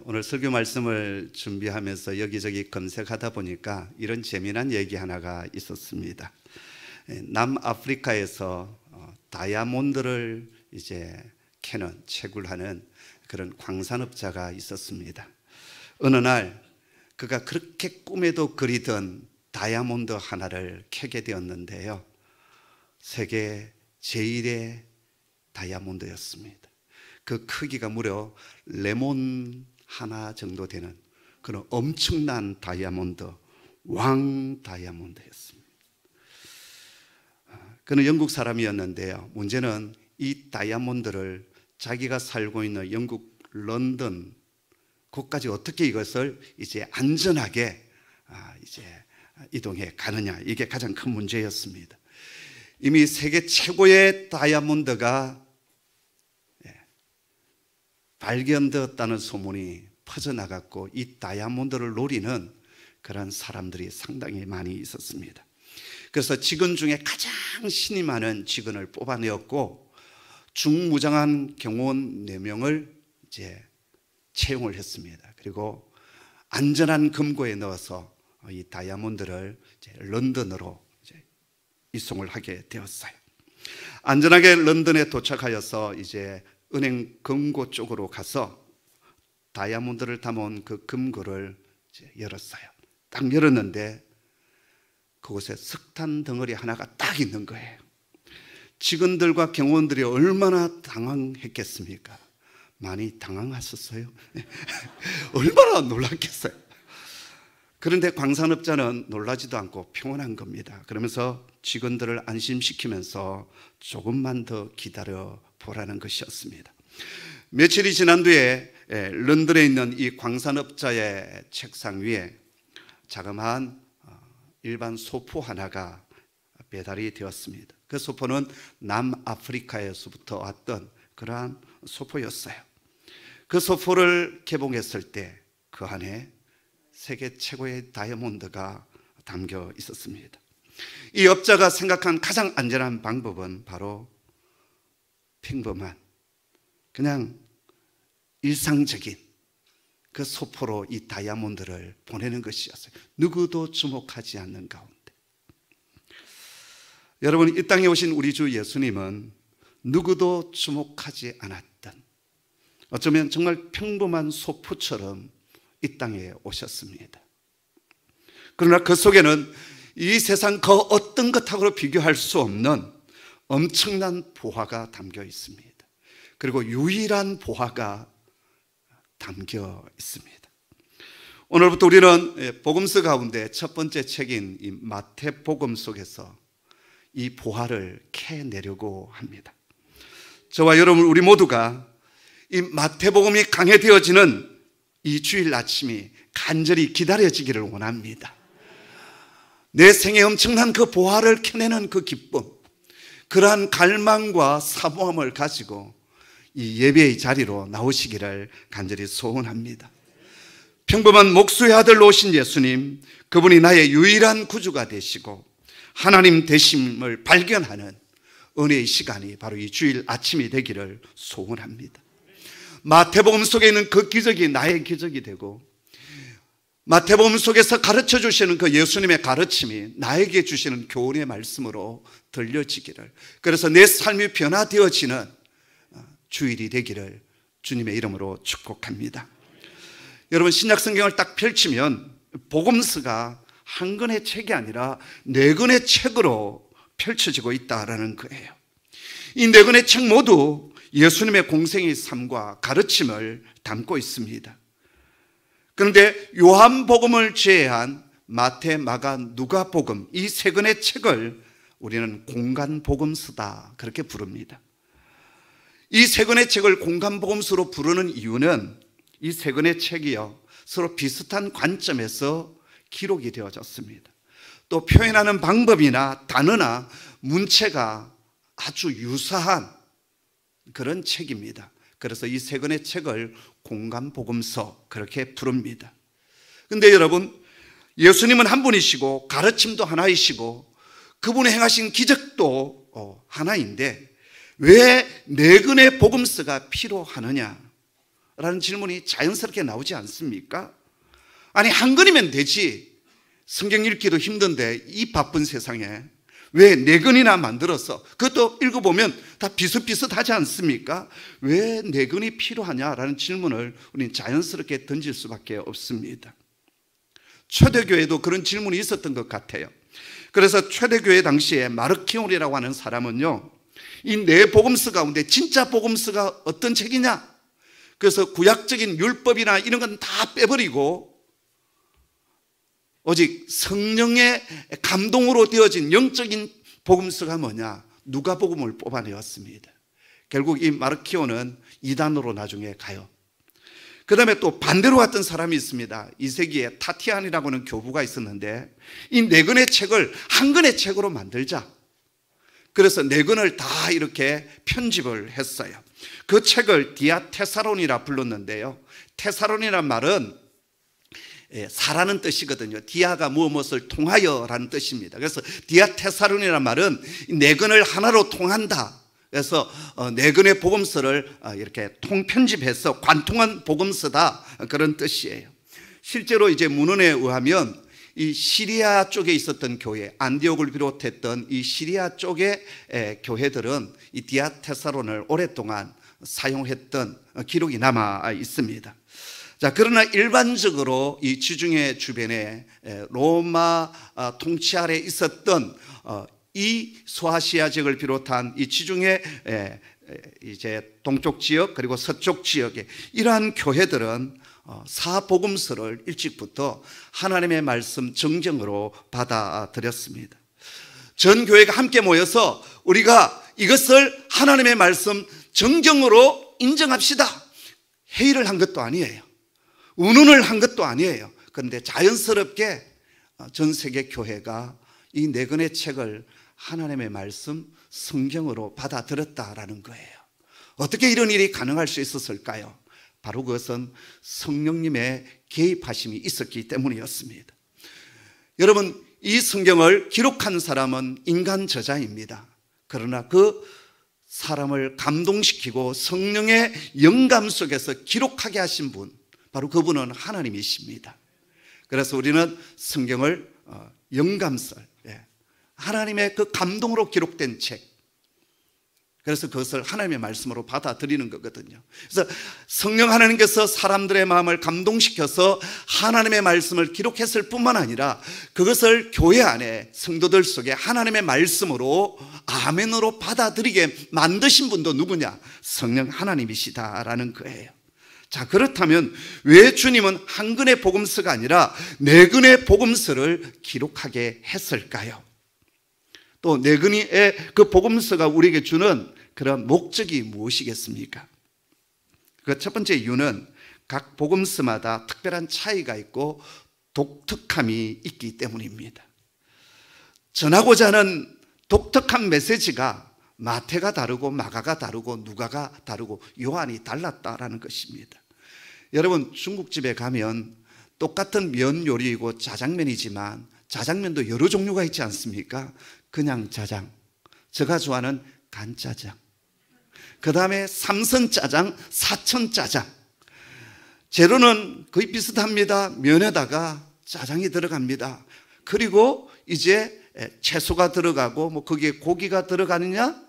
오늘 설교 말씀을 준비하면서 여기저기 검색하다 보니까 이런 재미난 얘기 하나가 있었습니다. 남아프리카에서 다이아몬드를 이제 캐는 채굴하는 그런 광산업자가 있었습니다. 어느 날 그가 그렇게 꿈에도 그리던 다이아몬드 하나를 캐게 되었는데요, 세계 제1의 다이아몬드였습니다. 그 크기가 무려 레몬 하나 정도 되는 그런 엄청난 다이아몬드, 왕 다이아몬드였습니다. 그는 영국 사람이었는데요, 문제는 이 다이아몬드를 자기가 살고 있는 영국 런던 곳까지 어떻게 이것을 이제 안전하게 이제 이동해 가느냐, 이게 가장 큰 문제였습니다. 이미 세계 최고의 다이아몬드가 발견되었다는 소문이 퍼져나갔고, 이 다이아몬드를 노리는 그런 사람들이 상당히 많이 있었습니다. 그래서 직원 중에 가장 신이 많은 직원을 뽑아내었고, 중무장한 경호원 4명을 이제 채용을 했습니다. 그리고 안전한 금고에 넣어서 이 다이아몬드를 이제 런던으로 이제 이송을 하게 되었어요. 안전하게 런던에 도착하여서 이제 은행 금고 쪽으로 가서 다이아몬드를 담은 그 금고를 이제 열었어요. 딱 열었는데 그곳에 석탄 덩어리 하나가 딱 있는 거예요. 직원들과 경호원들이 얼마나 당황했겠습니까? 많이 당황하셨어요. 얼마나 놀랐겠어요. 그런데 광산업자는 놀라지도 않고 평온한 겁니다. 그러면서 직원들을 안심시키면서 조금만 더 기다려 보라는 것이었습니다. 며칠이 지난 뒤에 런던에 있는 이 광산업자의 책상 위에 자그마한 일반 소포 하나가 배달이 되었습니다. 그 소포는 남아프리카에서부터 왔던 그러한 소포였어요. 그 소포를 개봉했을 때 그 안에 세계 최고의 다이아몬드가 담겨 있었습니다. 이 업자가 생각한 가장 안전한 방법은 바로 평범한, 그냥 일상적인 그 소포로 이 다이아몬드를 보내는 것이었어요. 누구도 주목하지 않는 가운데. 여러분, 이 땅에 오신 우리 주 예수님은 누구도 주목하지 않았던, 어쩌면 정말 평범한 소포처럼 이 땅에 오셨습니다. 그러나 그 속에는 이 세상 그 어떤 것하고 비교할 수 없는 엄청난 보화가 담겨 있습니다. 그리고 유일한 보화가 담겨 있습니다. 오늘부터 우리는 복음서 가운데 첫 번째 책인 이 마태복음 속에서 이 보화를 캐내려고 합니다. 저와 여러분, 우리 모두가 이 마태복음이 강해되어지는 이 주일 아침이 간절히 기다려지기를 원합니다. 내 생에 엄청난 그 보화를 캐내는 그 기쁨, 그러한 갈망과 사모함을 가지고 이 예배의 자리로 나오시기를 간절히 소원합니다. 평범한 목수의 아들로 오신 예수님, 그분이 나의 유일한 구주가 되시고 하나님 되심을 발견하는 은혜의 시간이 바로 이 주일 아침이 되기를 소원합니다. 마태복음 속에 있는 그 기적이 나의 기적이 되고, 마태복음 속에서 가르쳐 주시는 그 예수님의 가르침이 나에게 주시는 교훈의 말씀으로 들려지기를, 그래서 내 삶이 변화되어지는 주일이 되기를 주님의 이름으로 축복합니다. 여러분, 신약 성경을 딱 펼치면 복음서가 한 권의 책이 아니라 4권의 책으로 펼쳐지고 있다라는 거예요. 이 4권의 책 모두 예수님의 공생의 삶과 가르침을 담고 있습니다. 그런데 요한복음을 제외한 마태, 마가, 누가복음 이 3권의 책을 우리는 공간복음서다 그렇게 부릅니다. 이 3권의 책을 공간복음서로 부르는 이유는 이 3권의 책이요, 서로 비슷한 관점에서 기록이 되어졌습니다. 또 표현하는 방법이나 단어나 문체가 아주 유사한 그런 책입니다. 그래서 이 3권의 책을 공간복음서 그렇게 부릅니다. 그런데 여러분, 예수님은 한 분이시고 가르침도 하나이시고 그분이 행하신 기적도 하나인데 왜 4권의 복음서가 필요하느냐? 라는 질문이 자연스럽게 나오지 않습니까? 아니, 한 권이면 되지. 성경 읽기도 힘든데 이 바쁜 세상에 왜 4권이나 만들어서, 그것도 읽어보면 다 비슷비슷하지 않습니까? 왜 4권이 필요하냐라는 질문을 우리는 자연스럽게 던질 수밖에 없습니다. 초대교회도 그런 질문이 있었던 것 같아요. 그래서 초대교회 당시에 마르키온이라고 하는 사람은요, 이 4복음서 가운데 진짜 복음서가 어떤 책이냐? 그래서 구약적인 율법이나 이런 건 다 빼버리고 오직 성령의 감동으로 되어진 영적인 복음서가 뭐냐? 누가복음을 뽑아내었습니다. 결국 이 마르키오는 이단으로 나중에 가요. 그 다음에 또 반대로 갔던 사람이 있습니다. 2세기에 타티안이라고 하는 교부가 있었는데, 이 4권의 책을 한 권의 책으로 만들자. 그래서 4권을 다 이렇게 편집을 했어요. 그 책을 디아테사론이라 불렀는데요, 테사론이란 말은 사라는 뜻이거든요. 디아가 무엇을 통하여 라는 뜻입니다. 그래서 디아테사론이란 말은 4권을 하나로 통한다. 그래서 4권의 복음서를 이렇게 통편집해서 관통한 복음서다, 그런 뜻이에요. 실제로 이제 문헌에 의하면 이 시리아 쪽에 있었던 교회, 안디옥을 비롯했던 이 시리아 쪽의 교회들은 이 디아테사론을 오랫동안 사용했던 기록이 남아 있습니다. 자, 그러나 일반적으로 이 지중해 주변에 로마 통치 아래 있었던 이 소아시아 지역을 비롯한 이 지중해 이제 동쪽 지역 그리고 서쪽 지역에 이러한 교회들은 사복음서를 일찍부터 하나님의 말씀 정정으로 받아들였습니다. 전 교회가 함께 모여서 우리가 이것을 하나님의 말씀 정정으로 인정합시다, 회의를 한 것도 아니에요. 운운을 한 것도 아니에요. 그런데 자연스럽게 전 세계 교회가 이 4권의 책을 하나님의 말씀 성경으로 받아들였다라는 거예요. 어떻게 이런 일이 가능할 수 있었을까요? 바로 그것은 성령님의 개입하심이 있었기 때문이었습니다. 여러분, 이 성경을 기록한 사람은 인간 저자입니다. 그러나 그 사람을 감동시키고 성령의 영감 속에서 기록하게 하신 분, 바로 그분은 하나님이십니다. 그래서 우리는 성경을 영감설, 하나님의 그 감동으로 기록된 책, 그래서 그것을 하나님의 말씀으로 받아들이는 거거든요. 그래서 성령 하나님께서 사람들의 마음을 감동시켜서 하나님의 말씀을 기록했을 뿐만 아니라 그것을 교회 안에 성도들 속에 하나님의 말씀으로 아멘으로 받아들이게 만드신 분도 누구냐? 성령 하나님이시다라는 거예요. 자, 그렇다면 왜 주님은 한 권의 복음서가 아니라 4권의 복음서를 기록하게 했을까요? 또 4권의 그 복음서가 우리에게 주는 그런 목적이 무엇이겠습니까? 그 첫 번째 이유는 각 복음서마다 특별한 차이가 있고 독특함이 있기 때문입니다. 전하고자 하는 독특한 메시지가 마태가 다르고 마가가 다르고 누가가 다르고 요한이 달랐다라는 것입니다. 여러분, 중국집에 가면 똑같은 면 요리이고 짜장면이지만 짜장면도 여러 종류가 있지 않습니까? 그냥 짜장, 제가 좋아하는 간짜장, 그 다음에 삼선짜장, 사천짜장. 재료는 거의 비슷합니다. 면에다가 짜장이 들어갑니다. 그리고 이제 채소가 들어가고 뭐 거기에 고기가 들어가느냐,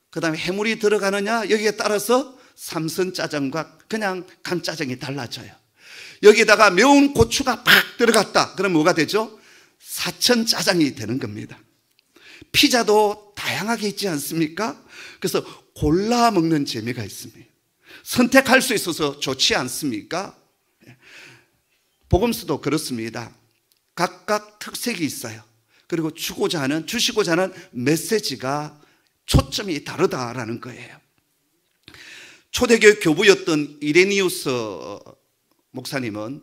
그 다음에 해물이 들어가느냐, 여기에 따라서 삼선짜장과 그냥 간짜장이 달라져요. 여기다가 매운 고추가 팍 들어갔다 그럼 뭐가 되죠? 사천짜장이 되는 겁니다. 피자도 다양하게 있지 않습니까? 그래서 골라 먹는 재미가 있습니다. 선택할 수 있어서 좋지 않습니까? 복음서도 그렇습니다. 각각 특색이 있어요. 그리고 주시고자 하는 메시지가 초점이 다르다라는 거예요. 초대교회 교부였던 이레니우스 목사님은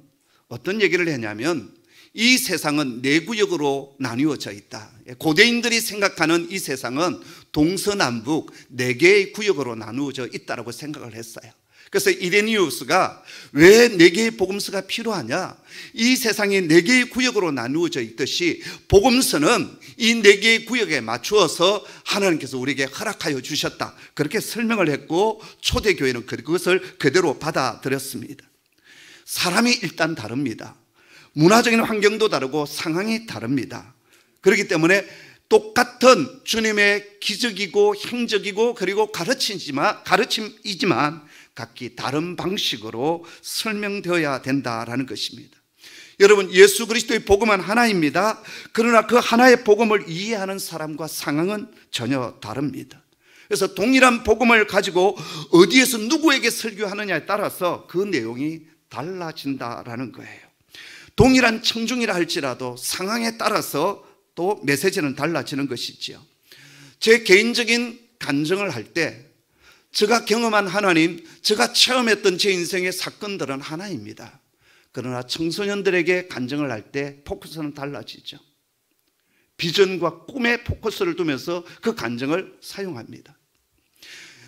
어떤 얘기를 했냐면, 이 세상은 4구역으로 나뉘어져 있다. 고대인들이 생각하는 이 세상은 동서남북 4개의 구역으로 나누어져 있다고 생각을 했어요. 그래서 이레니우스가 왜 4개의 복음서가 필요하냐? 이 세상이 4개의 구역으로 나누어져 있듯이 복음서는 이 4개의 구역에 맞추어서 하나님께서 우리에게 허락하여 주셨다, 그렇게 설명을 했고, 초대교회는 그것을 그대로 받아들였습니다. 사람이 일단 다릅니다. 문화적인 환경도 다르고 상황이 다릅니다. 그렇기 때문에 똑같은 주님의 기적이고 행적이고 그리고 가르침이지만 각기 다른 방식으로 설명되어야 된다라는 것입니다. 여러분, 예수 그리스도의 복음은 하나입니다. 그러나 그 하나의 복음을 이해하는 사람과 상황은 전혀 다릅니다. 그래서 동일한 복음을 가지고 어디에서 누구에게 설교하느냐에 따라서 그 내용이 달라진다라는 거예요. 동일한 청중이라 할지라도 상황에 따라서 또 메시지는 달라지는 것이지요. 제 개인적인 간증을 할 때 제가 경험한 하나님, 제가 체험했던 제 인생의 사건들은 하나입니다. 그러나 청소년들에게 간증을 할 때 포커스는 달라지죠. 비전과 꿈에 포커스를 두면서 그 간증을 사용합니다.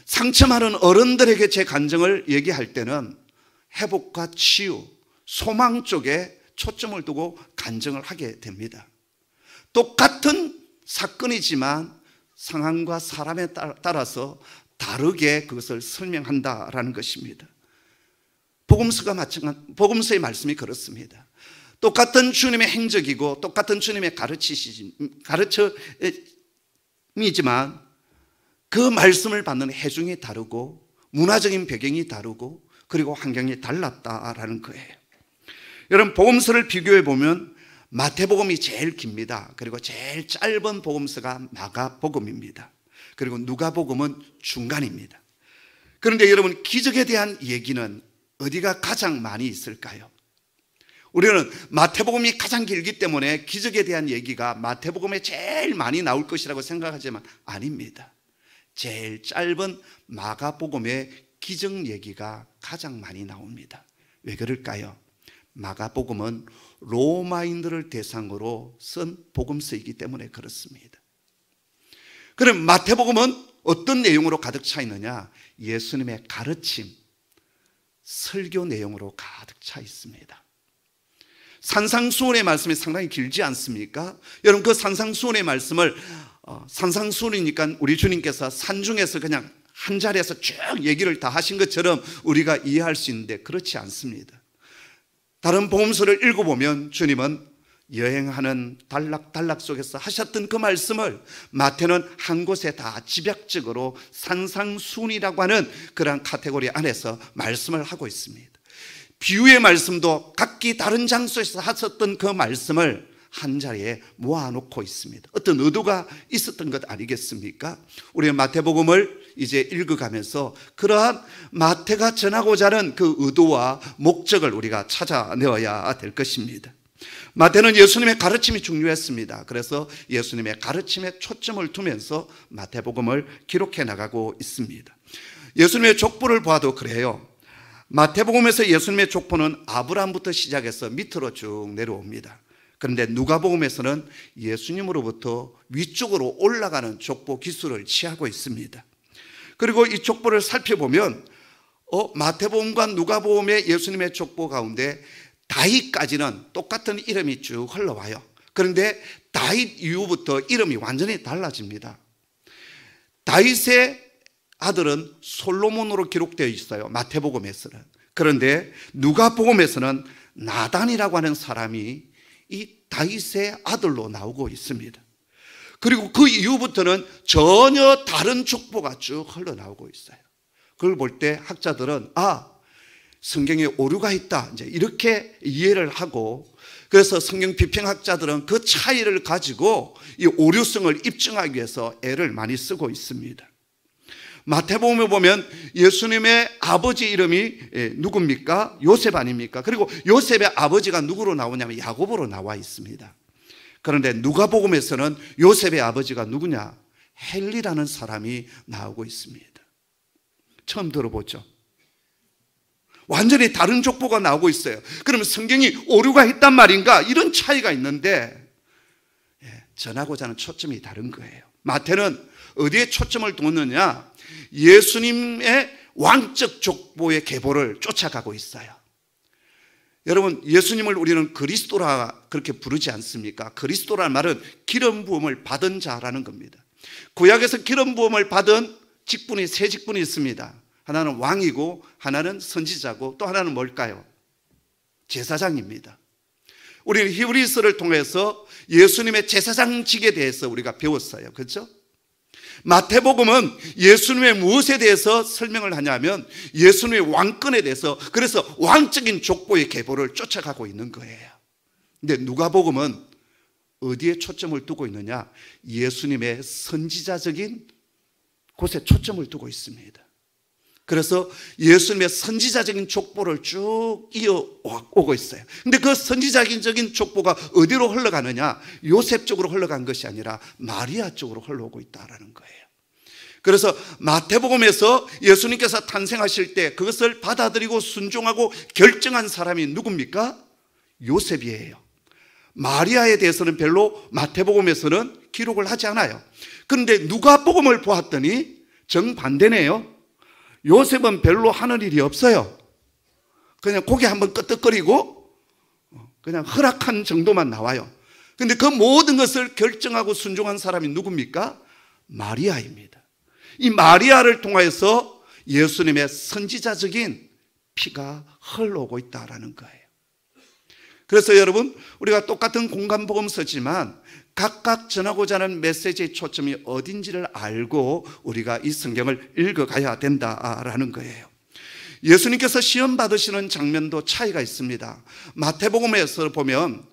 상처 많은 어른들에게 제 간증을 얘기할 때는 회복과 치유, 소망 쪽에 초점을 두고 간증을 하게 됩니다. 똑같은 사건이지만 상황과 사람에 따라서 다르게 그것을 설명한다라는 것입니다. 복음서의 말씀이 그렇습니다. 똑같은 주님의 행적이고 똑같은 주님의 가르침이지만 그 말씀을 받는 해중이 다르고 문화적인 배경이 다르고 그리고 환경이 달랐다라는 거예요. 여러분, 복음서를 비교해 보면 마태복음이 제일 깁니다. 그리고 제일 짧은 복음서가 마가복음입니다. 그리고 누가복음은 중간입니다. 그런데 여러분, 기적에 대한 얘기는 어디가 가장 많이 있을까요? 우리는 마태복음이 가장 길기 때문에 기적에 대한 얘기가 마태복음에 제일 많이 나올 것이라고 생각하지만 아닙니다. 제일 짧은 마가복음의 기적 얘기가 가장 많이 나옵니다. 왜 그럴까요? 마가복음은 로마인들을 대상으로 쓴 복음서이기 때문에 그렇습니다. 그럼 마태복음은 어떤 내용으로 가득 차 있느냐? 예수님의 가르침, 설교 내용으로 가득 차 있습니다. 산상수훈의 말씀이 상당히 길지 않습니까? 여러분, 그 산상수훈의 말씀을 산상수훈이니까 우리 주님께서 산중에서 그냥 한 자리에서 쭉 얘기를 다 하신 것처럼 우리가 이해할 수 있는데 그렇지 않습니다. 다른 복음서를 읽어보면 주님은 여행하는 단락 속에서 하셨던 그 말씀을 마태는 한 곳에 다 집약적으로 산상수훈이라고 하는 그러한 카테고리 안에서 말씀을 하고 있습니다. 비유의 말씀도 각기 다른 장소에서 하셨던 그 말씀을 한 자리에 모아놓고 있습니다. 어떤 의도가 있었던 것 아니겠습니까? 우리는 마태복음을 이제 읽어가면서 그러한 마태가 전하고자 하는 그 의도와 목적을 우리가 찾아내어야 될 것입니다. 마태는 예수님의 가르침이 중요했습니다. 그래서 예수님의 가르침에 초점을 두면서 마태복음을 기록해 나가고 있습니다. 예수님의 족보를 봐도 그래요. 마태복음에서 예수님의 족보는 아브라함부터 시작해서 밑으로 쭉 내려옵니다. 그런데 누가복음에서는 예수님으로부터 위쪽으로 올라가는 족보 기술을 취하고 있습니다. 그리고 이 족보를 살펴보면 마태복음과 누가복음의 예수님의 족보 가운데 다윗까지는 똑같은 이름이 쭉 흘러와요. 그런데 다윗 이후부터 이름이 완전히 달라집니다. 다윗의 아들은 솔로몬으로 기록되어 있어요, 마태복음에서는. 그런데 누가복음에서는 나단이라고 하는 사람이 이 다윗의 아들로 나오고 있습니다. 그리고 그 이후부터는 전혀 다른 족보가 쭉 흘러나오고 있어요. 그걸 볼 때 학자들은 성경에 오류가 있다, 이제 이렇게 이해를 하고, 그래서 성경 비평학자들은 그 차이를 가지고 이 오류성을 입증하기 위해서 애를 많이 쓰고 있습니다. 마태복음에 보면 예수님의 아버지 이름이 누굽니까? 요셉 아닙니까? 그리고 요셉의 아버지가 누구로 나오냐면 야곱으로 나와 있습니다. 그런데 누가복음에서는 요셉의 아버지가 누구냐? 헬리라는 사람이 나오고 있습니다. 처음 들어보죠? 완전히 다른 족보가 나오고 있어요. 그러면 성경이 오류가 있단 말인가? 이런 차이가 있는데 전하고자 하는 초점이 다른 거예요. 마태는 어디에 초점을 두느냐? 예수님의 왕적 족보의 계보를 쫓아가고 있어요. 여러분, 예수님을 우리는 그리스도라 그렇게 부르지 않습니까? 그리스도라는 말은 기름 부음을 받은 자라는 겁니다. 구약에서 기름 부음을 받은 직분이 세 직분이 있습니다. 하나는 왕이고, 하나는 선지자고, 또 하나는 뭘까요? 제사장입니다. 우리는 히브리서를 통해서 예수님의 제사장직에 대해서 우리가 배웠어요. 그렇죠? 마태복음은 예수님의 무엇에 대해서 설명을 하냐면 예수님의 왕권에 대해서, 그래서 왕적인 족보의 계보를 쫓아가고 있는 거예요. 근데 누가복음은 어디에 초점을 두고 있느냐? 예수님의 선지자적인 곳에 초점을 두고 있습니다. 그래서 예수님의 선지자적인 족보를 쭉 이어오고 있어요. 근데 그 선지자적인 족보가 어디로 흘러가느냐? 요셉 쪽으로 흘러간 것이 아니라 마리아 쪽으로 흘러오고 있다는 거예요. 그래서 마태복음에서 예수님께서 탄생하실 때 그것을 받아들이고 순종하고 결정한 사람이 누굽니까? 요셉이에요. 마리아에 대해서는 별로 마태복음에서는 기록을 하지 않아요. 그런데 누가복음을 보았더니 정반대네요. 요셉은 별로 하는 일이 없어요. 그냥 고개 한번 끄덕거리고 그냥 허락한 정도만 나와요. 그런데 그 모든 것을 결정하고 순종한 사람이 누굽니까? 마리아입니다. 이 마리아를 통해서 예수님의 선지자적인 피가 흘러오고 있다는 거예요. 그래서 여러분, 우리가 똑같은 공간복음서지만 각각 전하고자 하는 메시지의 초점이 어딘지를 알고 우리가 이 성경을 읽어가야 된다라는 거예요. 예수님께서 시험 받으시는 장면도 차이가 있습니다. 마태복음에서 보면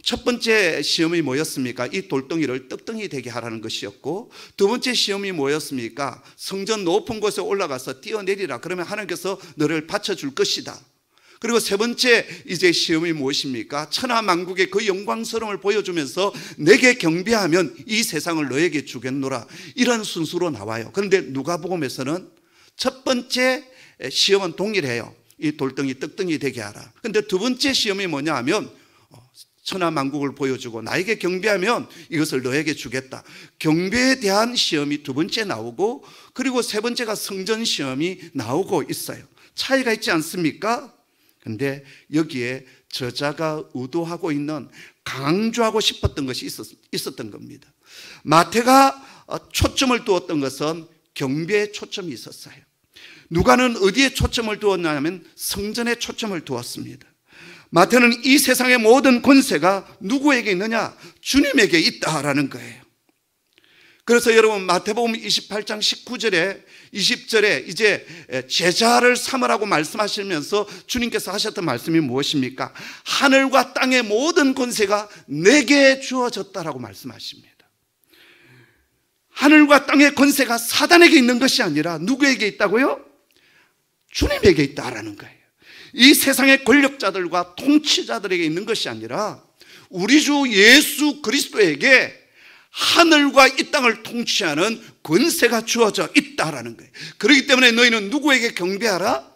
첫 번째 시험이 뭐였습니까? 이 돌덩이를 떡덩이 되게 하라는 것이었고, 두 번째 시험이 뭐였습니까? 성전 높은 곳에 올라가서 뛰어내리라. 그러면 하나님께서 너를 바쳐줄 것이다. 그리고 세 번째 이제 시험이 무엇입니까? 천하만국의 그 영광스러움을 보여주면서 내게 경배하면 이 세상을 너에게 주겠노라. 이런 순수로 나와요. 그런데 누가복음에서는 첫 번째 시험은 동일해요. 이 돌덩이 떡덩이 되게 하라. 그런데 두 번째 시험이 뭐냐 하면 천하만국을 보여주고 나에게 경배하면 이것을 너에게 주겠다. 경배에 대한 시험이 두 번째 나오고, 그리고 세 번째가 성전 시험이 나오고 있어요. 차이가 있지 않습니까? 근데 여기에 저자가 의도하고 있는, 강조하고 싶었던 것이 있었던 겁니다. 마태가 초점을 두었던 것은 경배에 초점이 있었어요. 누가는 어디에 초점을 두었냐면 성전에 초점을 두었습니다. 마태는 이 세상의 모든 권세가 누구에게 있느냐? 주님에게 있다라는 거예요. 그래서 여러분, 마태복음 28장 19절에 20절에 이제 제자를 삼으라고 말씀하시면서 주님께서 하셨던 말씀이 무엇입니까? 하늘과 땅의 모든 권세가 내게 주어졌다라고 말씀하십니다. 하늘과 땅의 권세가 사단에게 있는 것이 아니라 누구에게 있다고요? 주님에게 있다라는 거예요. 이 세상의 권력자들과 통치자들에게 있는 것이 아니라 우리 주 예수 그리스도에게 하늘과 이 땅을 통치하는 권세가 주어져 있다라는 거예요. 그렇기 때문에 너희는 누구에게 경배하라?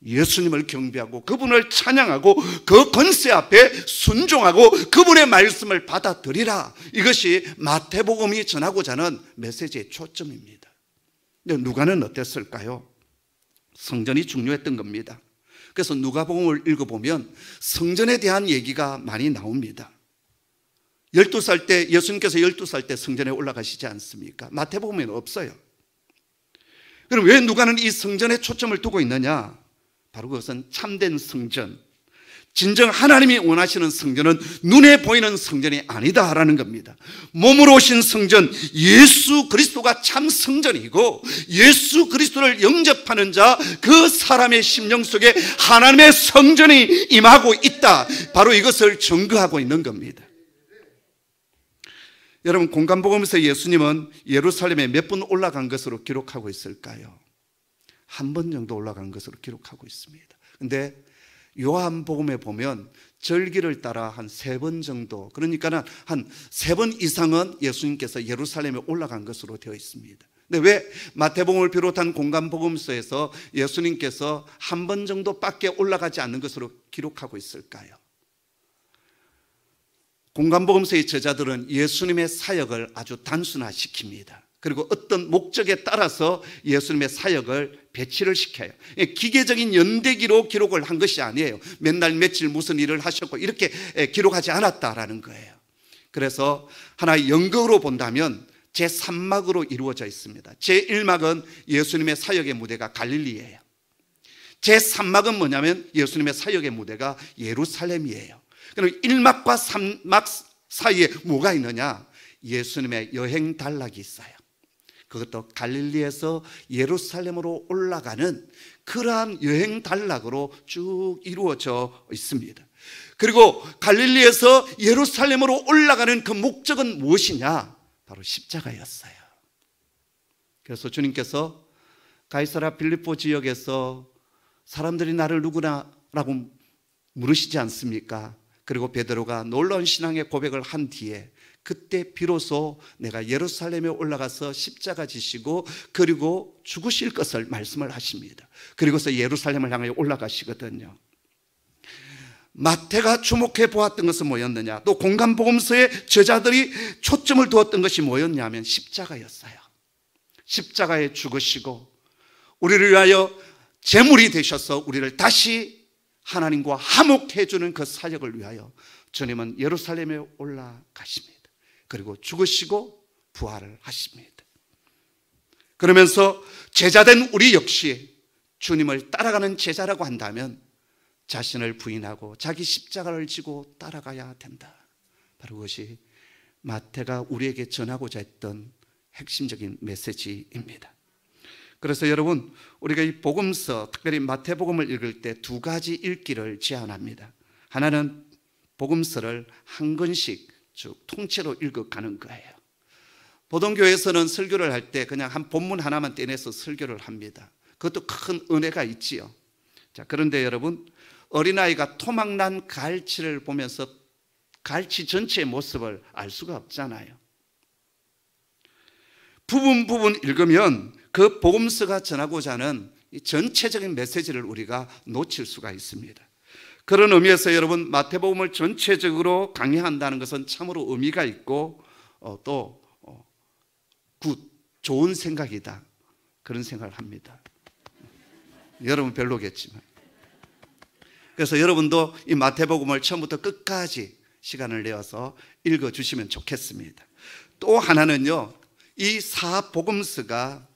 예수님을 경배하고 그분을 찬양하고 그 권세 앞에 순종하고 그분의 말씀을 받아들이라. 이것이 마태복음이 전하고자 하는 메시지의 초점입니다. 근데 누가는 어땠을까요? 성전이 중요했던 겁니다. 그래서 누가복음을 읽어보면 성전에 대한 얘기가 많이 나옵니다. 12살 때, 예수님께서 12살 때 성전에 올라가시지 않습니까? 마태복음에는 없어요. 그럼 왜 누가는 이 성전에 초점을 두고 있느냐? 바로 그것은 참된 성전, 진정 하나님이 원하시는 성전은 눈에 보이는 성전이 아니다라는 겁니다. 몸으로 오신 성전, 예수 그리스도가 참 성전이고, 예수 그리스도를 영접하는 자, 그 사람의 심령 속에 하나님의 성전이 임하고 있다. 바로 이것을 증거하고 있는 겁니다. 여러분, 공간복음에서 예수님은 예루살렘에 몇 번 올라간 것으로 기록하고 있을까요? 한 번 정도 올라간 것으로 기록하고 있습니다. 그런데 요한복음에 보면 절기를 따라 한 3번 정도, 그러니까 한 3번 이상은 예수님께서 예루살렘에 올라간 것으로 되어 있습니다. 근데 왜 마태복음을 비롯한 공간복음서에서 예수님께서 한 번 정도밖에 올라가지 않는 것으로 기록하고 있을까요? 공간복음서의 저자들은 예수님의 사역을 아주 단순화시킵니다. 그리고 어떤 목적에 따라서 예수님의 사역을 배치를 시켜요. 기계적인 연대기로 기록을 한 것이 아니에요. 맨날 며칠 무슨 일을 하셨고 이렇게 기록하지 않았다라는 거예요. 그래서 하나의 연극으로 본다면 제3막으로 이루어져 있습니다. 제1막은 예수님의 사역의 무대가 갈릴리예요. 제3막은 뭐냐면 예수님의 사역의 무대가 예루살렘이에요. 그럼 1막과 3막 사이에 뭐가 있느냐? 예수님의 여행 단락이 있어요. 그것도 갈릴리에서 예루살렘으로 올라가는 그러한 여행 단락으로 쭉 이루어져 있습니다. 그리고 갈릴리에서 예루살렘으로 올라가는 그 목적은 무엇이냐? 바로 십자가였어요. 그래서 주님께서 가이사랴 빌립보 지역에서 사람들이 나를 누구나라고 물으시지 않습니까? 그리고 베드로가 놀라운 신앙의 고백을 한 뒤에 그때 비로소 내가 예루살렘에 올라가서 십자가 지시고 그리고 죽으실 것을 말씀을 하십니다. 그리고서 예루살렘을 향해 올라가시거든요. 마태가 주목해 보았던 것은 뭐였느냐? 또 공간복음서의 저자들이 초점을 두었던 것이 뭐였냐면 십자가였어요. 십자가에 죽으시고 우리를 위하여 제물이 되셔서 우리를 다시 하나님과 화목해 주는 그 사역을 위하여 주님은 예루살렘에 올라가십니다. 그리고 죽으시고 부활을 하십니다. 그러면서 제자된 우리 역시 주님을 따라가는 제자라고 한다면 자신을 부인하고 자기 십자가를 지고 따라가야 된다. 바로 그것이 마태가 우리에게 전하고자 했던 핵심적인 메시지입니다. 그래서 여러분, 우리가 이 복음서, 특별히 마태복음을 읽을 때 두 가지 읽기를 제안합니다. 하나는 복음서를 한 권씩 쭉 통째로 읽어가는 거예요. 보통 교회에서는 설교를 할 때 그냥 한 본문 하나만 떼내서 설교를 합니다. 그것도 큰 은혜가 있지요. 자, 그런데 여러분, 어린아이가 토막난 갈치를 보면서 갈치 전체의 모습을 알 수가 없잖아요. 부분 읽으면 그 복음서가 전하고자 하는 전체적인 메시지를 우리가 놓칠 수가 있습니다. 그런 의미에서 여러분, 마태복음을 전체적으로 강의한다는 것은 참으로 의미가 있고 또 좋은 생각이다, 그런 생각을 합니다. 여러분 별로겠지만. 그래서 여러분도 이 마태복음을 처음부터 끝까지 시간을 내어서 읽어주시면 좋겠습니다. 또 하나는요, 이 사복음서가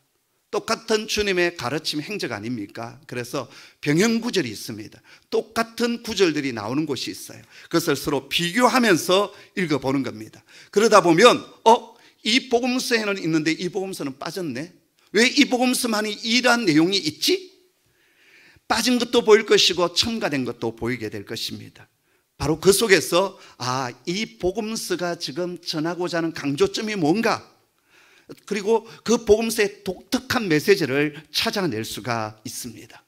똑같은 주님의 가르침 행적 아닙니까? 그래서 병행구절이 있습니다. 똑같은 구절들이 나오는 곳이 있어요. 그것을 서로 비교하면서 읽어보는 겁니다. 그러다 보면 이 복음서에는 있는데 이 복음서는 빠졌네? 왜 이 복음서만이 이러한 내용이 있지? 빠진 것도 보일 것이고 첨가된 것도 보이게 될 것입니다. 바로 그 속에서 이 복음서가 지금 전하고자 하는 강조점이 뭔가, 그리고 그 복음서의 독특한 메시지를 찾아낼 수가 있습니다.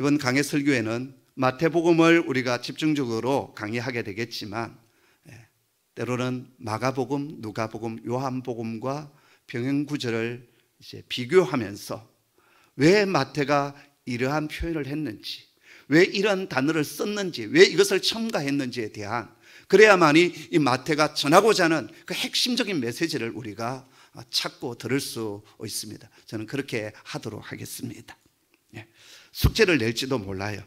이번 강해 설교에는 마태복음을 우리가 집중적으로 강의하게 되겠지만 때로는 마가복음, 누가복음, 요한복음과 병행구절을 이제 비교하면서 왜 마태가 이러한 표현을 했는지, 왜 이런 단어를 썼는지, 왜 이것을 첨가했는지에 대한, 그래야만이 이 마태가 전하고자 하는 그 핵심적인 메시지를 우리가 찾고 들을 수 있습니다. 저는 그렇게 하도록 하겠습니다. 숙제를 낼지도 몰라요.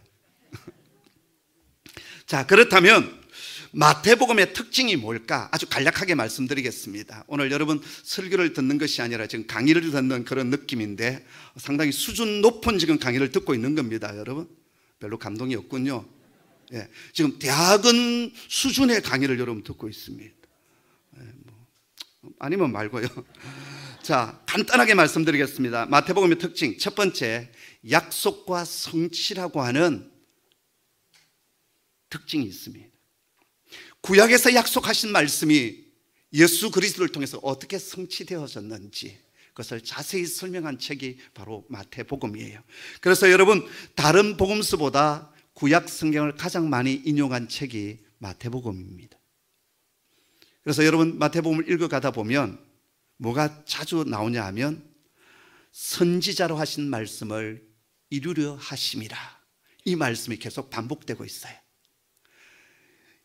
자, 그렇다면 마태복음의 특징이 뭘까? 아주 간략하게 말씀드리겠습니다. 오늘 여러분 설교를 듣는 것이 아니라 지금 강의를 듣는 그런 느낌인데 상당히 수준 높은 지금 강의를 듣고 있는 겁니다. 여러분 별로 감동이 없군요. 지금 대학원 수준의 강의를 여러분 듣고 있습니다. 아니면 말고요. 자, 간단하게 말씀드리겠습니다. 마태복음의 특징, 첫 번째, 약속과 성취라고 하는 특징이 있습니다. 구약에서 약속하신 말씀이 예수 그리스도를 통해서 어떻게 성취되어졌는지 그것을 자세히 설명한 책이 바로 마태복음이에요. 그래서 여러분, 다른 복음서보다 구약 성경을 가장 많이 인용한 책이 마태복음입니다. 그래서 여러분 마태복음을 읽어가다 보면 뭐가 자주 나오냐 하면 선지자로 하신 말씀을 이루려 하심이라, 이 말씀이 계속 반복되고 있어요.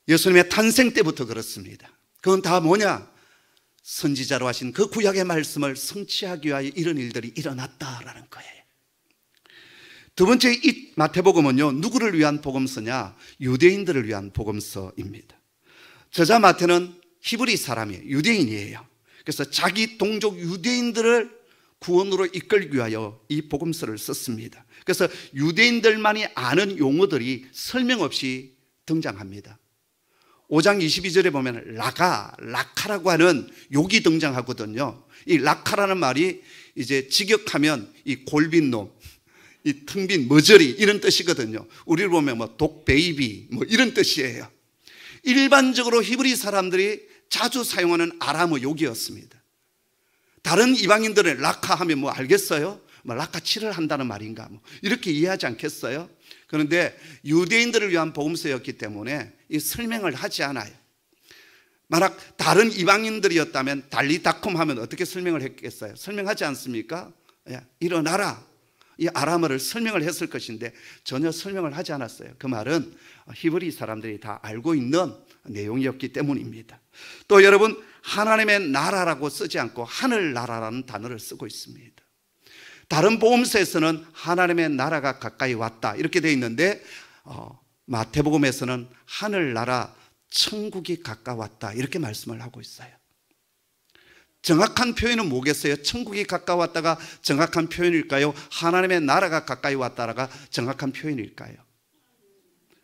예수님의 탄생 때부터 그렇습니다. 그건 다 뭐냐? 선지자로 하신 그 구약의 말씀을 성취하기 위하여 이런 일들이 일어났다라는 거예요. 두 번째, 이 마태복음은요, 누구를 위한 복음서냐? 유대인들을 위한 복음서입니다. 저자 마태는 히브리 사람이에요. 유대인이에요. 그래서 자기 동족 유대인들을 구원으로 이끌기 위하여 이 복음서를 썼습니다. 그래서 유대인들만이 아는 용어들이 설명 없이 등장합니다. 5장 22절에 보면 라카라고 하는 욕이 등장하거든요. 이 라카라는 말이 이제 직역하면 이 골빈 놈, 이 텅빈 머저리 이런 뜻이거든요. 우리를 보면 뭐 독베이비 뭐 이런 뜻이에요. 일반적으로 히브리 사람들이 자주 사용하는 아람어 욕이었습니다. 다른 이방인들은 라카 하면 뭐 알겠어요? 뭐 라카치를 한다는 말인가? 뭐 이렇게 이해하지 않겠어요? 그런데 유대인들을 위한 복음서였기 때문에 이 설명을 하지 않아요. 만약 다른 이방인들이었다면 달리다콤 하면 어떻게 설명을 했겠어요? 설명하지 않습니까? 야, 일어나라. 이 아람어를 설명을 했을 것인데 전혀 설명을 하지 않았어요. 그 말은 히브리 사람들이 다 알고 있는 내용이었기 때문입니다. 또 여러분, 하나님의 나라라고 쓰지 않고 하늘나라라는 단어를 쓰고 있습니다. 다른 복음서에서는 하나님의 나라가 가까이 왔다 이렇게 되어 있는데 마태복음에서는 하늘나라 천국이 가까웠다 이렇게 말씀을 하고 있어요. 정확한 표현은 뭐겠어요? 천국이 가까웠다가 정확한 표현일까요? 하나님의 나라가 가까이 왔다가 정확한 표현일까요?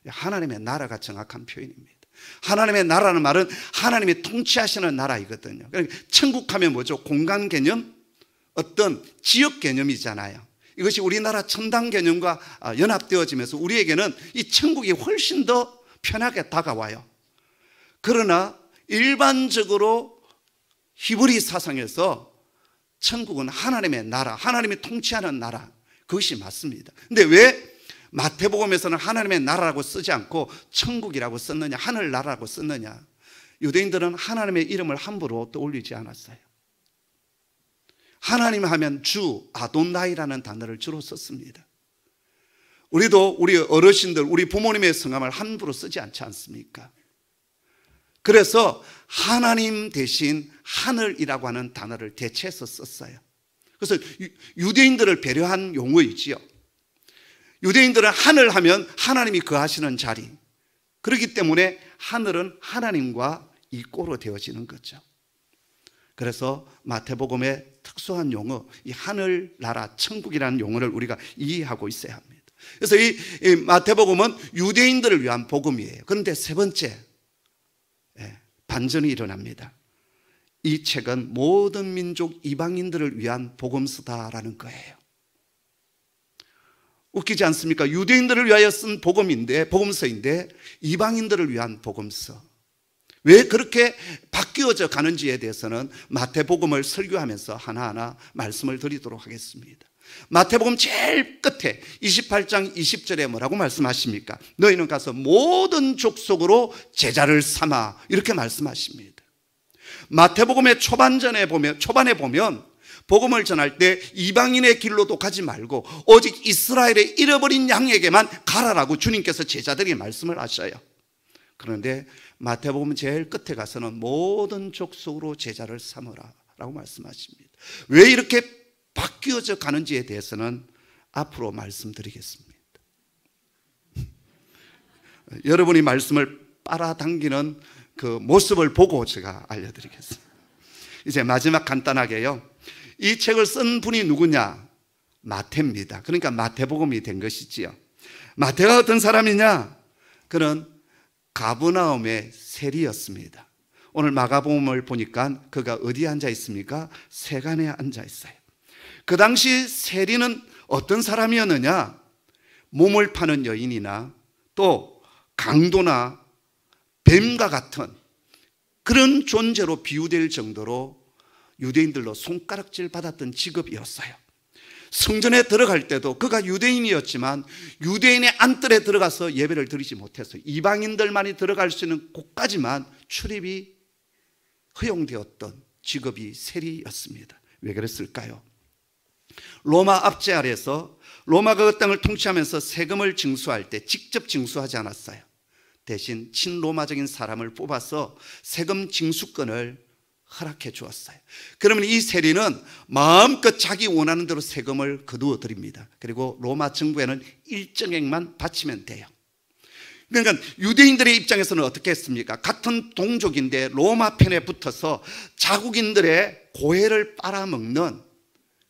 하나님의 나라가 정확한 표현입니다. 하나님의 나라는 말은 하나님이 통치하시는 나라이거든요. 그러니까 천국 하면 뭐죠? 공간 개념? 어떤 지역 개념이잖아요. 이것이 우리나라 천당 개념과 연합되어지면서 우리에게는 이 천국이 훨씬 더 편하게 다가와요. 그러나 일반적으로 히브리 사상에서 천국은 하나님의 나라, 하나님이 통치하는 나라, 그것이 맞습니다. 근데 왜 마태복음에서는 하나님의 나라라고 쓰지 않고 천국이라고 썼느냐, 하늘나라라고 썼느냐? 유대인들은 하나님의 이름을 함부로 떠올리지 않았어요. 하나님 하면 주, 아돈나이라는 단어를 주로 썼습니다. 우리도 우리 어르신들, 우리 부모님의 성함을 함부로 쓰지 않지 않습니까? 그래서 하나님 대신 하늘이라고 하는 단어를 대체해서 썼어요. 그래서 유대인들을 배려한 용어이지요. 유대인들은 하늘 하면 하나님이 거하시는 자리, 그렇기 때문에 하늘은 하나님과 이꼬로 되어지는 거죠. 그래서 마태복음의 특수한 용어, 이 하늘나라, 천국이라는 용어를 우리가 이해하고 있어야 합니다. 그래서 이 마태복음은 유대인들을 위한 복음이에요. 그런데 세 번째, 반전이 일어납니다. 이 책은 모든 민족 이방인들을 위한 복음서다라는 거예요. 웃기지 않습니까? 유대인들을 위하여 쓴 복음서인데 이방인들을 위한 복음서. 왜 그렇게 바뀌어져 가는지에 대해서는 마태복음을 설교하면서 하나하나 말씀을 드리도록 하겠습니다. 마태복음 제일 끝에 28장 20절에 뭐라고 말씀하십니까? 너희는 가서 모든 족속으로 제자를 삼아, 이렇게 말씀하십니다. 마태복음의 초반에 보면 복음을 전할 때 이방인의 길로도 가지 말고 오직 이스라엘의 잃어버린 양에게만 가라라고 주님께서 제자들에게 말씀을 하셔요. 그런데 마태복음 제일 끝에 가서는 모든 족속으로 제자를 삼으라 라고 말씀하십니다. 왜 이렇게 바뀌어져 가는지에 대해서는 앞으로 말씀드리겠습니다. 여러분이 말씀을 빨아당기는 그 모습을 보고 제가 알려드리겠습니다. 이제 마지막 간단하게요. 이 책을 쓴 분이 누구냐? 마태입니다. 그러니까 마태복음이 된 것이지요. 마태가 어떤 사람이냐? 그는 가버나움의 세리였습니다. 오늘 마가복음을 보니까 그가 어디에 앉아 있습니까? 세간에 앉아 있어요. 그 당시 세리는 어떤 사람이었느냐? 몸을 파는 여인이나 또 강도나 뱀과 같은 그런 존재로 비유될 정도로 유대인들로 손가락질 받았던 직업이었어요. 성전에 들어갈 때도 그가 유대인이었지만 유대인의 안뜰에 들어가서 예배를 드리지 못했어요. 이방인들만이 들어갈 수 있는 곳까지만 출입이 허용되었던 직업이 세리였습니다. 왜 그랬을까요? 로마 압제 아래에서 로마가 그 땅을 통치하면서 세금을 징수할 때 직접 징수하지 않았어요. 대신 친로마적인 사람을 뽑아서 세금 징수권을 허락해 주었어요. 그러면 이 세리는 마음껏 자기 원하는 대로 세금을 거두어 드립니다. 그리고 로마 정부에는 일정액만 바치면 돼요. 그러니까 유대인들의 입장에서는 어떻게 했습니까? 같은 동족인데 로마 편에 붙어서 자국인들의 고해를 빨아먹는,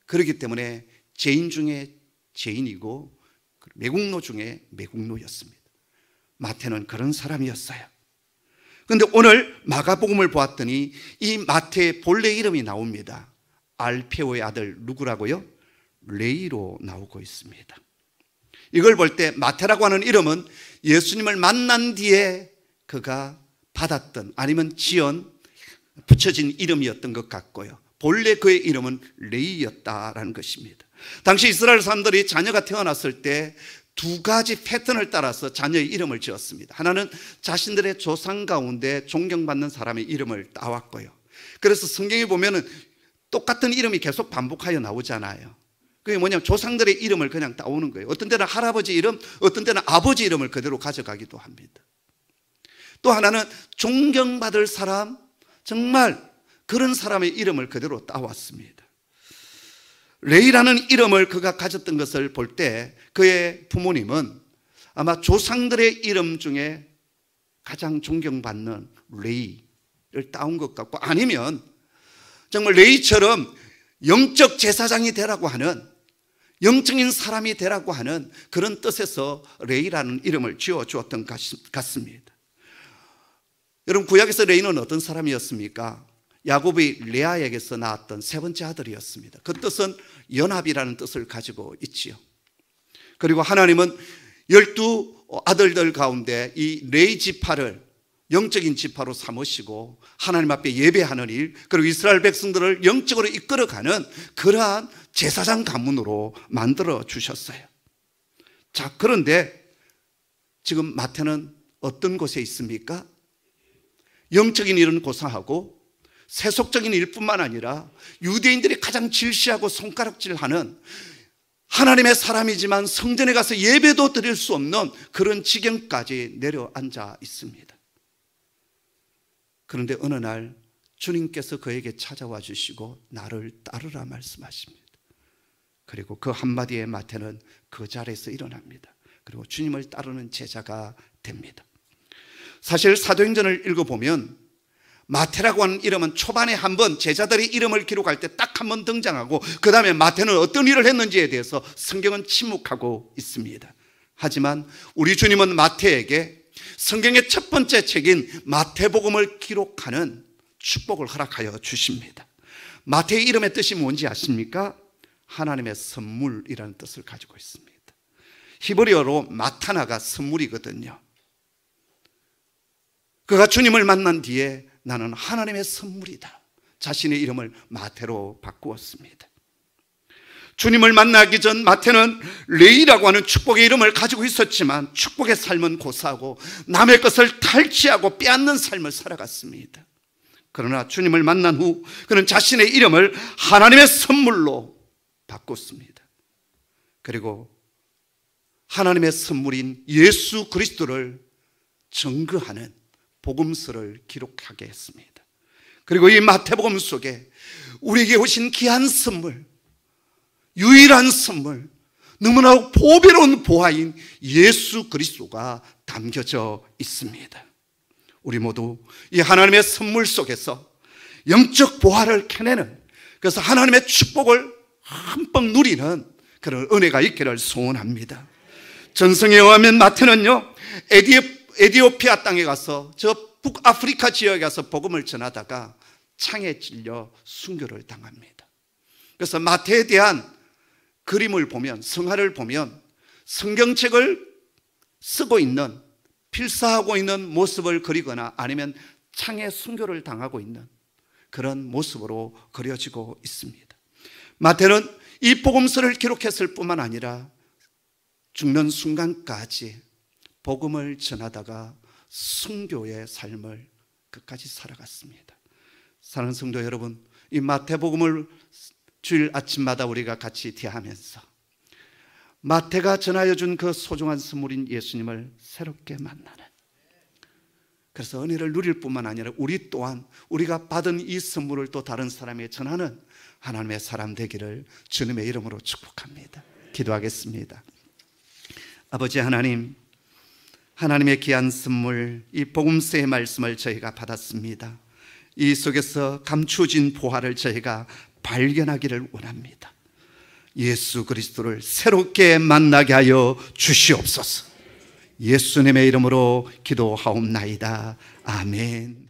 그렇기 때문에 죄인 중에 죄인이고 매국노 중에 매국노였습니다. 마태는 그런 사람이었어요. 그런데 오늘 마가복음을 보았더니 이 마태의 본래 이름이 나옵니다. 알페오의 아들 누구라고요? 레이로 나오고 있습니다. 이걸 볼 때 마태라고 하는 이름은 예수님을 만난 뒤에 그가 받았던, 아니면 붙여진 이름이었던 것 같고요. 본래 그의 이름은 레이였다라는 것입니다. 당시 이스라엘 사람들이 자녀가 태어났을 때 두 가지 패턴을 따라서 자녀의 이름을 지었습니다. 하나는 자신들의 조상 가운데 존경받는 사람의 이름을 따왔고요. 그래서 성경에 보면은 똑같은 이름이 계속 반복하여 나오잖아요. 그게 뭐냐면 조상들의 이름을 그냥 따오는 거예요. 어떤 때는 할아버지 이름, 어떤 때는 아버지 이름을 그대로 가져가기도 합니다. 또 하나는 존경받을 사람, 정말 그런 사람의 이름을 그대로 따왔습니다. 레이라는 이름을 그가 가졌던 것을 볼 때 그의 부모님은 아마 조상들의 이름 중에 가장 존경받는 레이를 따온 것 같고, 아니면 정말 레이처럼 영적 제사장이 되라고 하는, 영적인 사람이 되라고 하는 그런 뜻에서 레이라는 이름을 지어주었던 것 같습니다. 여러분, 구약에서 레이는 어떤 사람이었습니까? 야곱이 레아에게서 낳았던 세 번째 아들이었습니다. 그 뜻은 연합이라는 뜻을 가지고 있지요. 그리고 하나님은 12아들들 가운데 이 레이 지파를 영적인 지파로 삼으시고 하나님 앞에 예배하는 일, 그리고 이스라엘 백성들을 영적으로 이끌어가는 그러한 제사장 가문으로 만들어 주셨어요. 자, 그런데 지금 마태는 어떤 곳에 있습니까? 영적인 일은 고사하고 세속적인 일뿐만 아니라 유대인들이 가장 질시하고 손가락질하는, 하나님의 사람이지만 성전에 가서 예배도 드릴 수 없는 그런 지경까지 내려앉아 있습니다. 그런데 어느 날 주님께서 그에게 찾아와 주시고 나를 따르라 말씀하십니다. 그리고 그 한마디에 마태는 그 자리에서 일어납니다. 그리고 주님을 따르는 제자가 됩니다. 사실 사도행전을 읽어보면 마태라고 하는 이름은 초반에 한번 제자들이 이름을 기록할 때 딱 한 번 등장하고, 그 다음에 마태는 어떤 일을 했는지에 대해서 성경은 침묵하고 있습니다. 하지만 우리 주님은 마태에게 성경의 첫 번째 책인 마태복음을 기록하는 축복을 허락하여 주십니다. 마태의 이름의 뜻이 뭔지 아십니까? 하나님의 선물이라는 뜻을 가지고 있습니다. 히브리어로 마타나가 선물이거든요. 그가 주님을 만난 뒤에 나는 하나님의 선물이다, 자신의 이름을 마태로 바꾸었습니다. 주님을 만나기 전 마태는 레이라고 하는 축복의 이름을 가지고 있었지만 축복의 삶은 고사하고 남의 것을 탈취하고 빼앗는 삶을 살아갔습니다. 그러나 주님을 만난 후 그는 자신의 이름을 하나님의 선물로 바꿨습니다. 그리고 하나님의 선물인 예수 그리스도를 증거하는 복음서를 기록하게 했습니다. 그리고 이 마태복음 속에 우리에게 오신 귀한 선물, 유일한 선물, 너무나 보배로운 보화인 예수 그리스도가 담겨져 있습니다. 우리 모두 이 하나님의 선물 속에서 영적 보화를 캐내는, 그래서 하나님의 축복을 흠뻑 누리는 그런 은혜가 있기를 소원합니다. 전성에 의하면 마태는요, 에티오피아 땅에 가서 저 북아프리카 지역에 가서 복음을 전하다가 창에 찔려 순교를 당합니다. 그래서 마태에 대한 그림을 보면, 성화를 보면 성경책을 쓰고 있는, 필사하고 있는 모습을 그리거나 아니면 창에 순교를 당하고 있는 그런 모습으로 그려지고 있습니다. 마태는 이 복음서를 기록했을 뿐만 아니라 죽는 순간까지 복음을 전하다가 순교의 삶을 끝까지 살아갔습니다. 사랑하는 성도 여러분, 이 마태복음을 주일 아침마다 우리가 같이 대하면서 마태가 전하여 준 그 소중한 선물인 예수님을 새롭게 만나는, 그래서 은혜를 누릴 뿐만 아니라 우리 또한 우리가 받은 이 선물을 또 다른 사람에게 전하는 하나님의 사람 되기를 주님의 이름으로 축복합니다. 기도하겠습니다. 아버지 하나님, 하나님의 귀한 선물, 이 복음서의 말씀을 저희가 받았습니다. 이 속에서 감추어진 보화를 저희가 발견하기를 원합니다. 예수 그리스도를 새롭게 만나게 하여 주시옵소서. 예수님의 이름으로 기도하옵나이다. 아멘.